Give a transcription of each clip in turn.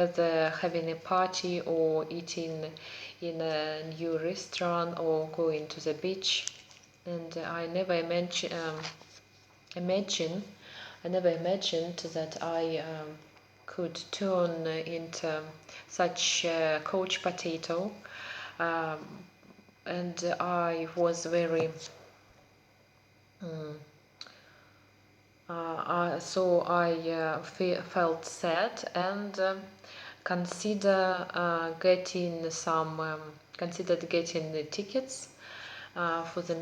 having a party or eating in a new restaurant or going to the beach. And I never imagined that I could turn into such a couch potato. And I was very so I felt sad and considered getting the tickets for the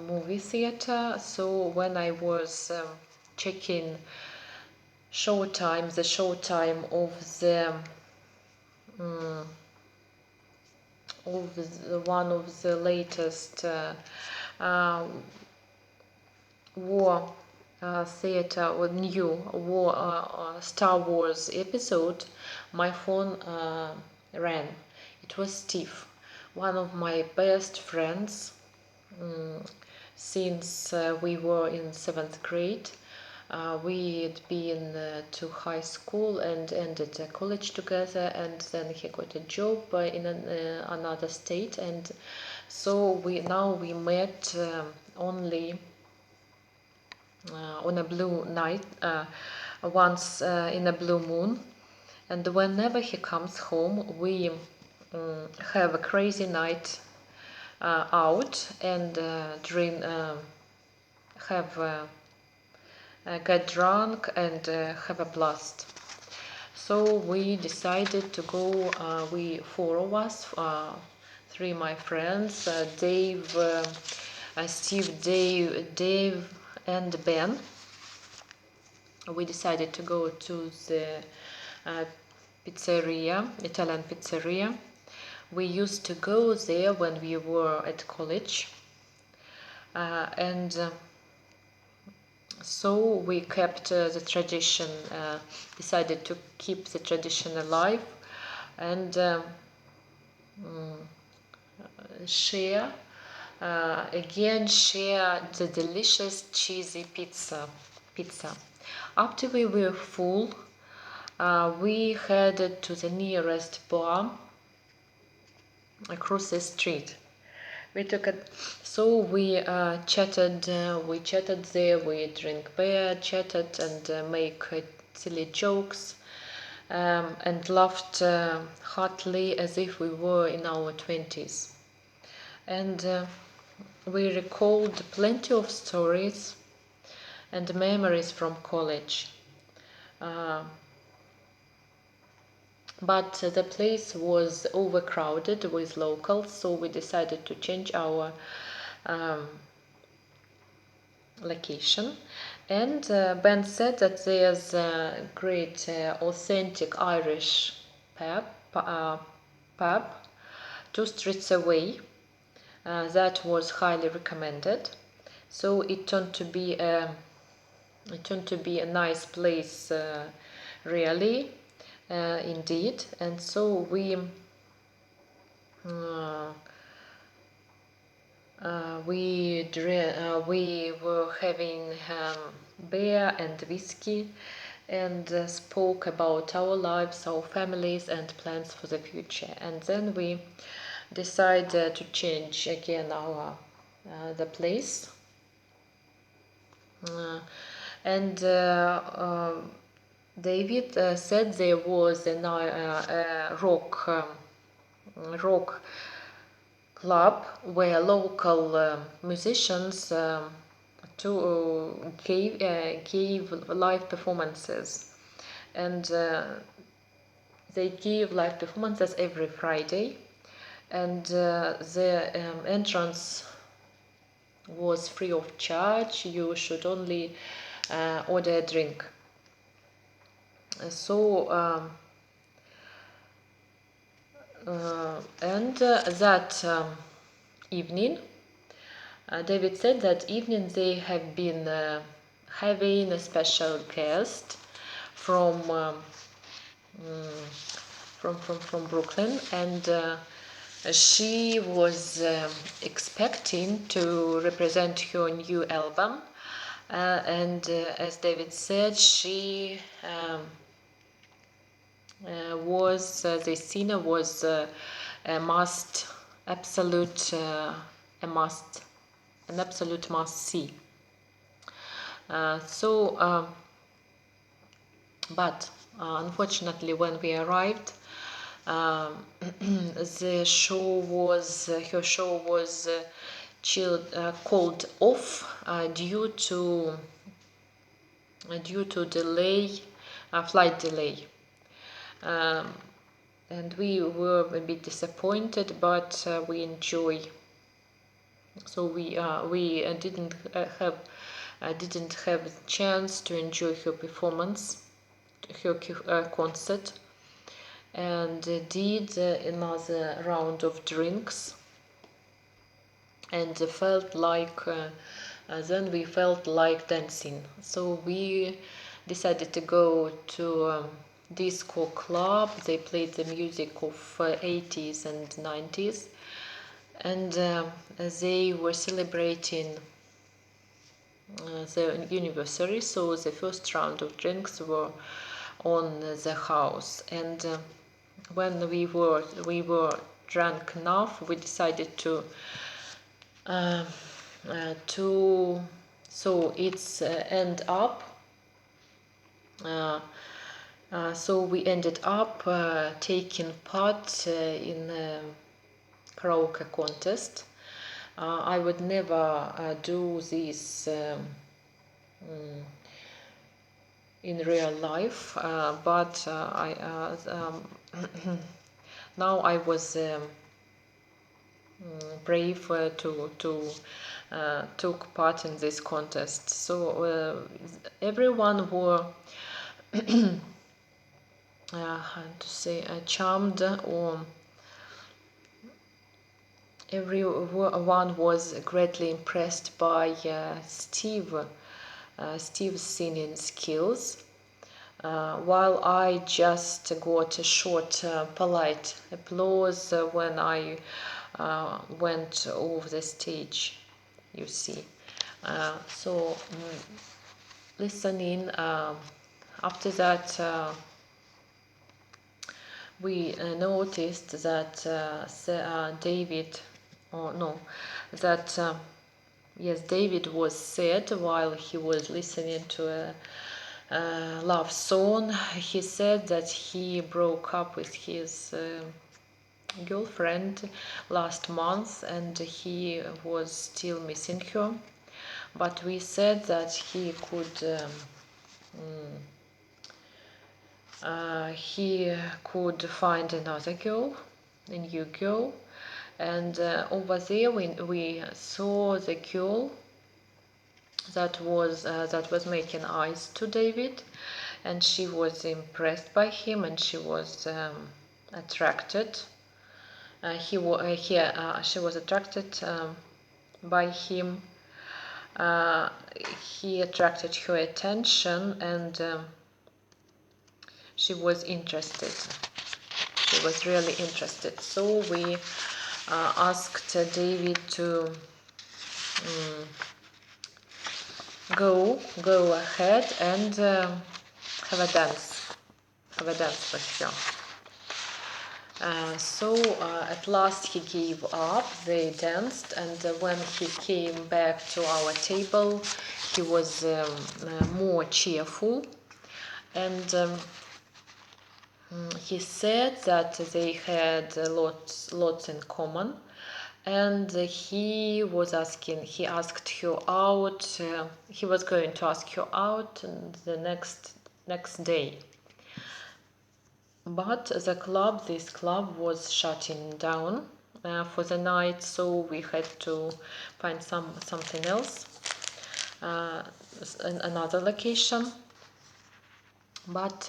movie theater. So when I was checking the showtime of one of the latest war theater or new war Star Wars episode, my phone rang. It was Steve, one of my best friends since we were in 7th grade. We'd been to high school and ended college together, and then he got a job in another state, and so we met only on a blue night, once in a blue moon. And whenever he comes home, we have a crazy night out and get drunk and have a blast. So we decided to go, four of us, three my friends, Dave, Steve, Dave and Ben. We decided to go to the Italian pizzeria. We used to go there when we were at college, and so we kept the tradition, decided to keep the tradition alive and share the delicious cheesy pizza. After we were full, we headed to the nearest bar across the street. We chatted. We chatted there. We drank beer, chatted, and make silly jokes, and laughed heartily as if we were in our 20s. And we recalled plenty of stories and memories from college. But the place was overcrowded with locals, so we decided to change our location. And Ben said that there's a great authentic Irish pub 2 streets away that was highly recommended. So it turned to be a nice place, really, indeed. And so we were having beer and whiskey and spoke about our lives, our families, and plans for the future. And then we decided to change again the place. And David said there was a rock club where local musicians gave live performances, and they give live performances every Friday, and the entrance was free of charge. You should only order a drink. So that evening, David said that evening they have been having a special guest from Brooklyn, and she was expecting to represent her new album, and as David said, she was this scene was a must, absolute, a must, an absolute must see. But unfortunately, when we arrived, the show was her show was called off due to delay, flight delay. And we were a bit disappointed, but we enjoy. So we didn't have a chance to enjoy her performance, her concert, and did another round of drinks, and felt like then we felt like dancing. So we decided to go to disco club. They played the music of 80s and 90s, and they were celebrating the anniversary. So the first round of drinks were on the house, and when we were drunk enough, we decided to so it's end up so we ended up taking part in a karaoke contest. I would never do this in real life, but now I was brave to took part in this contest. So everyone were how to say charmed, or everyone was greatly impressed by Steve's singing skills, while I just got a short polite applause when I went off the stage, you see. So listening, after that we noticed that David, yes, David was sad while he was listening to a love song. He said that he broke up with his girlfriend last month and he was still missing her. But we said that he could find another girl, a new girl, and over there we saw the girl that was making eyes to David, and she was impressed by him, and she was attracted. She was attracted by him. He attracted her attention, and she was interested. She was really interested. So we asked David to go ahead and have a dance with her. So at last he gave up. They danced, and when he came back to our table, he was more cheerful, and he said that they had lots in common, and he asked her out. He was going to ask her out the next day. But this club was shutting down for the night, so we had to find something else, another location. But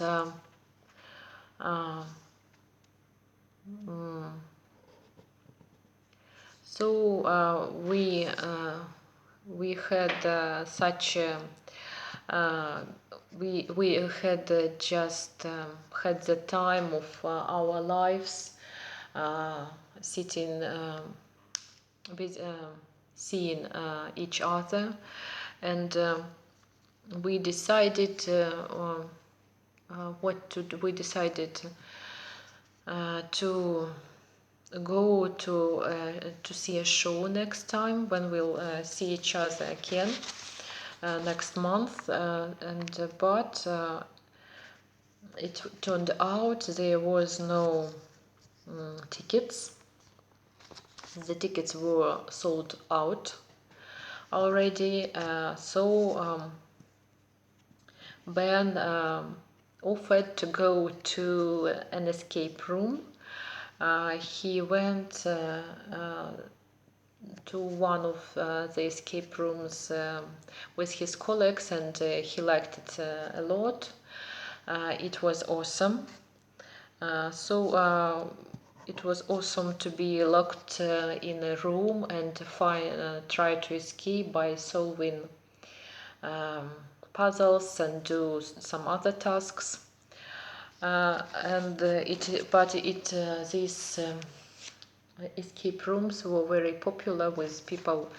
so we had such we had just had the time of our lives, sitting with seeing each other, and we decided we decided to go to see a show next time when we'll see each other again next month, but it turned out there was no tickets. The tickets were sold out already, so Ben offered to go to an escape room. He went to one of the escape rooms with his colleagues, and he liked it a lot. It was awesome. So it was awesome to be locked in a room and try to escape by solving puzzles and do some other tasks. These escape rooms were very popular with people,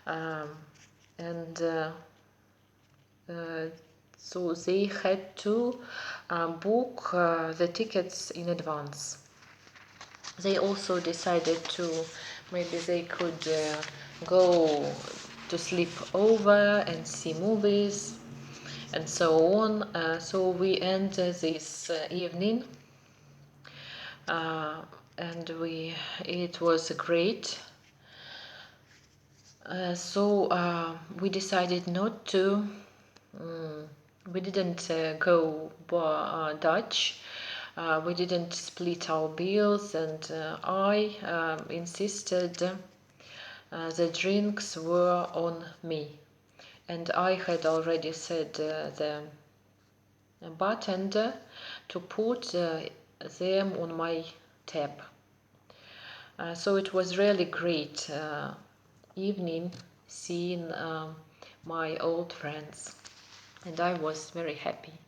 and so they had to book the tickets in advance. They also decided maybe they could go to sleep over and see movies and so on. So we ended this evening, and it was great. So we decided not to. We didn't go Dutch. We didn't split our bills, and I insisted the drinks were on me. And I had already said the bartender to put them on my tab. So it was really great evening seeing my old friends, and I was very happy.